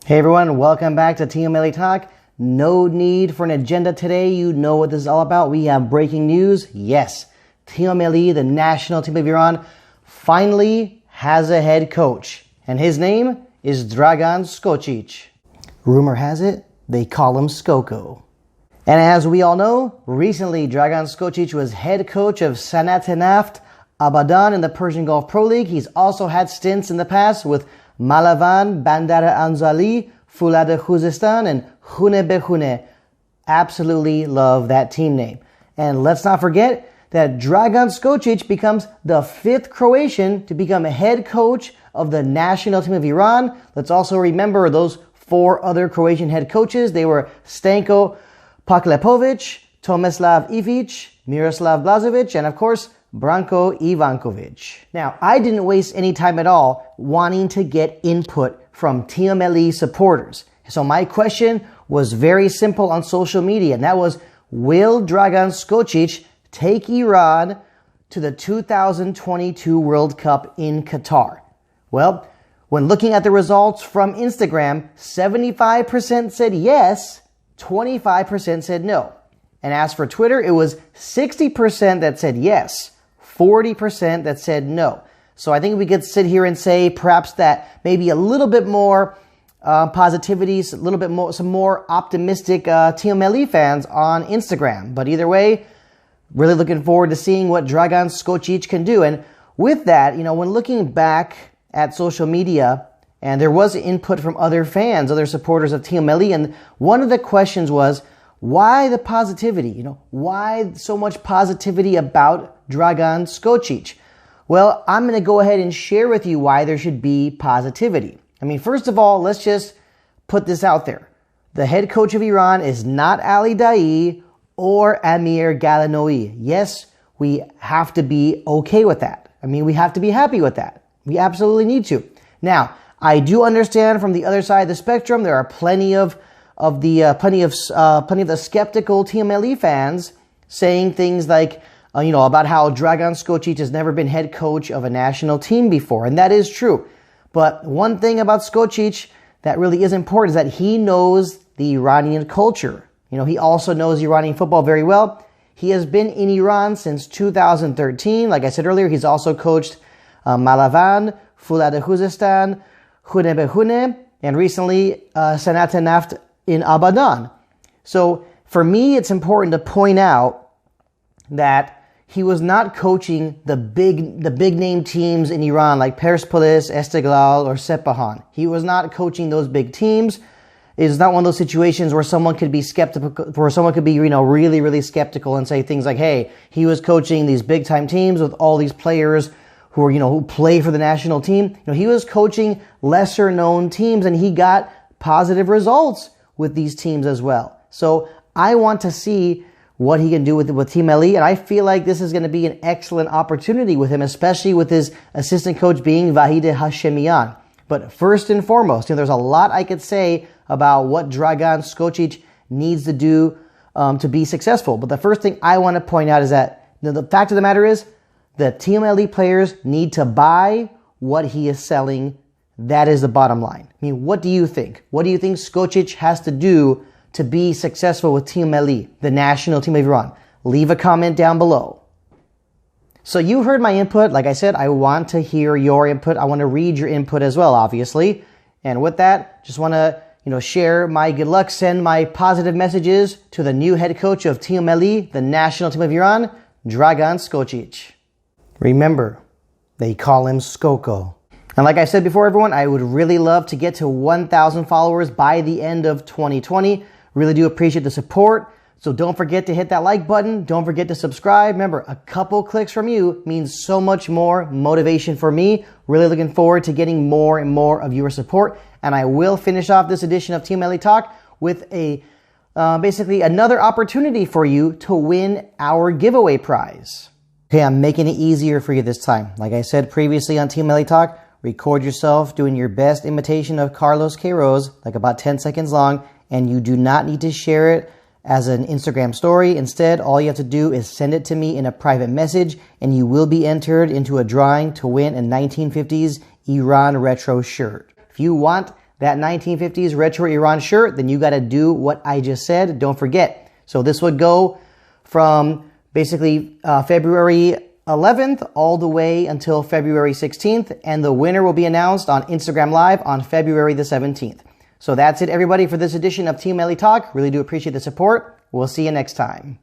Hey everyone, welcome back to Team Melli Talk. No need for an agenda today. You know what this is all about. We have breaking news. Yes, Team Melli, the national team of Iran, finally has a head coach. And his name is Dragan Skocic. Rumor has it, they call him Skoko. And as we all know, recently Dragan Skocic was head coach of Sanat Naft Abadan in the Persian Gulf Pro League. He's also had stints in the past with Malavan, Bandara Anzali, Fulad Khuzestan, and Khune Bekhune. Absolutely love that team name. And let's not forget that Dragan Skocic becomes the 5th Croatian to become a head coach of the national team of Iran. Let's also remember those 4 other Croatian head coaches. They were Stanko Paklepovic, Tomislav Ivic, Miroslav Blažević, and of course, Branko Ivankovic. Now, I didn't waste any time at all wanting to get input from Team Melli supporters. So my question was very simple on social media, and that was, will Dragan Skocic take Iran to the 2022 World Cup in Qatar? Well, when looking at the results from Instagram, 75% said yes, 25% said no. And as for Twitter, it was 60% that said yes, 40% that said no. So I think we could sit here and say perhaps that maybe a little bit more positivity, a little bit more, some more optimistic Team Melli fans on Instagram. But either way, really looking forward to seeing what Dragan Skocic can do. And with that, when looking back at social media, and there was input from other fans, other supporters of Team Melli, and one of the questions was, why the positivity? Why so much positivity about Dragan Skocic? Well, I'm going to go ahead and share with you why there should be positivity. First of all, let's just put this out there. The head coach of Iran is not Ali Daei or Amir Galanoui. Yes, we have to be okay with that. We have to be happy with that. We absolutely need to. Now, I do understand from the other side of the spectrum, there are plenty of the skeptical Team Melli fans saying things like, about how Dragan Skocic has never been head coach of a national team before. And that is true. But one thing about Skocic that really is important is that he knows the Iranian culture. He also knows Iranian football very well. He has been in Iran since 2013. Like I said earlier, he's also coached Malavan, Fulad Khuzestan, Khune Bekhune, and recently Sanat Naft in Abadan. So for me, it's important to point out that he was not coaching the big name teams in Iran like Persepolis, Esteghlal, or Sepahan. He was not coaching those big teams. It's not one of those situations where someone could be skeptical, where someone could be, really, really skeptical and say things like, hey, he was coaching these big time teams with all these players who are, who play for the national team. He was coaching lesser known teams and he got positive results with these teams as well. So I want to see what he can do with Team Melli, and I feel like this is going to be an excellent opportunity with him, especially with his assistant coach being Vahid Hashemian. But first and foremost, there's a lot I could say about what Dragan Skocic needs to do to be successful. But the first thing I want to point out is that the fact of the matter is the Team Melli players need to buy what he is selling. That is the bottom line. What do you think? What do you think Skocic has to do to be successful with Team Melli, the national team of Iran? Leave a comment down below. So you heard my input. Like I said, I want to hear your input. I want to read your input as well, obviously. And with that, just want to, share my good luck, send my positive messages to the new head coach of Team Melli, the national team of Iran, Dragan Skocic. Remember, they call him Skoko. And like I said before, everyone, I would really love to get to 1,000 followers by the end of 2020. Really do appreciate the support. So don't forget to hit that like button. Don't forget to subscribe. Remember, a couple clicks from you means so much more motivation for me. Really looking forward to getting more and more of your support. And I will finish off this edition of Team Melli Talk with basically another opportunity for you to win our giveaway prize. Okay, I'm making it easier for you this time. Like I said previously on Team Melli Talk, record yourself doing your best imitation of Carlos Queiroz, like about 10 seconds long, and you do not need to share it as an Instagram story. Instead, all you have to do is send it to me in a private message, and you will be entered into a drawing to win a 1950s Iran retro shirt. If you want that 1950s retro Iran shirt, then you got to do what I just said. Don't forget. So this would go from basically February 11th all the way until February 16th, and the winner will be announced on Instagram Live on February the 17th. So that's it, everybody, for this edition of Team Melli Talk. Really do appreciate the support. We'll see you next time.